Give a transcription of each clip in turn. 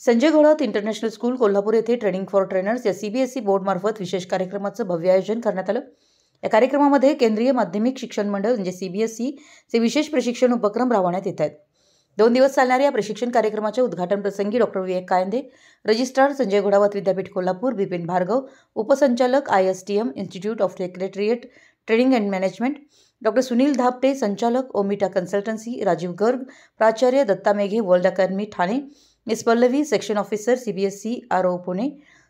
Sanjay Ghodawat international school Kolhapur येथे training for trainers या CBSE बोर्डमार्फत विशेष कार्यक्रमाचं भव्य आयोजन करण्यात आलं। या कार्यक्रमामध्ये केंद्रीय माध्यमिक शिक्षण मंडळ म्हणजे सीबीएसई चे विशेष प्रशिक्षण उपक्रम राबवण्यात येत आहेत। 2 दिवस चालणाऱ्या या प्रशिक्षण कार्यक्रमाच्या उद्घाटन प्रसंगी डॉक्टर विवेक कायंदे, रजिस्ट्रार संजय घोडावत विद्यापीठ कोल्हापूर, बिपिन भार्गव, उपसंचालक ISTM institute of secretariat training and management, doctor Sunil Dhapte, संचालक ओमिटा कन्सल्टन्सी, राजीव गर्ग, प्राचार्य Datta Meghe, world academy Thane, miss Pallavi, section officer CBSE RO Pune,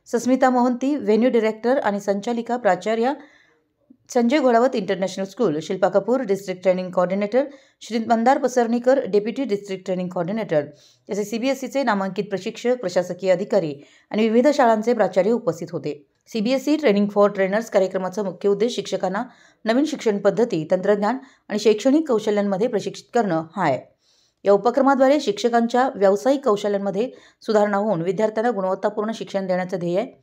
Sasmita Mohanty, venue director आणि संचालिका प्राचार्य Sanjay Ghodawat international school, Shilpa Kapoor, district training coordinator, Shri Mandar Pasarnikar, deputy district training coordinator, तसेच सीबीएसईचे नामांकित प्रशिक्षक, प्रशासकीय अधिकारी आणि विविध शाळांचे प्राचार्य उपस्थित होते। सीबीएसई ट्रेनिंग फॉर ट्रेनर्स कार्यक्रमाचा मुख्य उद्देश शिक्षकांना नवीन शिक्षण पद्धती, तंत्रज्ञान आणि शैक्षणिक कौशल्यांमध्ये प्रशिक्षित करणं हा आहे। या उपक्रमाद्वारे शिक्षकांच्या व्यावसायिक कौशल्यांमध्ये सुधारणा होऊन विद्यार्थ्यांना गुणवत्तापूर्ण शिक्षण देण्याचं ध्येय आहे।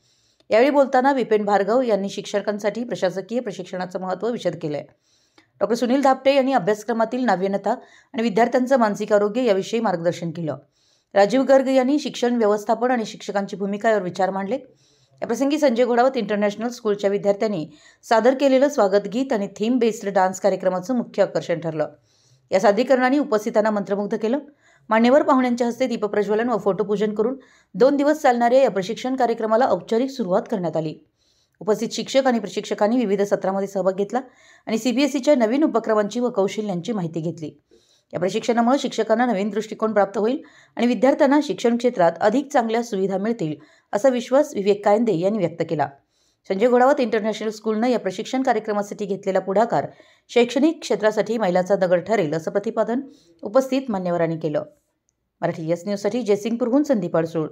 यावेळी बोलताना बिपिन भार्गव यांनी शिक्षकांसाठी प्रशासकीय प्रशिक्षणाचं महत्त्व विशद केलंय। डॉक्टर सुनील धापटे यांनी अभ्यासक्रमातील नाविन्यता आणि विद्यार्थ्यांचं मानसिक आरोग्य याविषयी मार्गदर्शन केलं। राजीव गर्ग यांनी शिक्षण व्यवस्थापन आणि शिक्षकांची भूमिका यावर विचार मांडले। याप्रसंगी संजय घोडावत इंटरनॅशनल स्कूलच्या विद्यार्थ्यांनी सादर केलेलं स्वागत गीत आणि थीम बेस्ड डान्स कार्यक्रमाचं मुख्य आकर्षण ठरलं। या सादरीकरणाने उपस्थितांना मंत्रमुग्ध केलं। मान्यवर पाहुण्यांच्या हस्ते दीपप्रज्वलन व फोटोपूजन करून 2 दिवस चालणाऱ्या या प्रशिक्षण कार्यक्रमाला औपचारिक सुरुवात करण्यात आली। उपस्थित शिक्षक आणि प्रशिक्षकांनी विविध सत्रामध्ये सहभाग घेतला आणि सीबीएसईच्या नवीन उपक्रमांची व कौशल्यांची माहिती घेतली। या प्रशिक्षणामुळे शिक्षकांना नवीन दृष्टिकोन प्राप्त होईल आणि विद्यार्थ्यांना शिक्षण क्षेत्रात अधिक चांगल्या सुविधा मिळतील असा विश्वास विवेक कायंदे यांनी व्यक्त केला। संजय घोडावत इंटरनॅशनल स्कूलनं या प्रशिक्षण कार्यक्रमासाठी घेतलेला पुढाकार शैक्षणिक क्षेत्रासाठी मैलाचा दगड ठरेल असं प्रतिपादन उपस्थित मान्यवरांनी केलं। मराठी न्यूजसाठी जयसिंगपूरहून संदीप अडसूळ।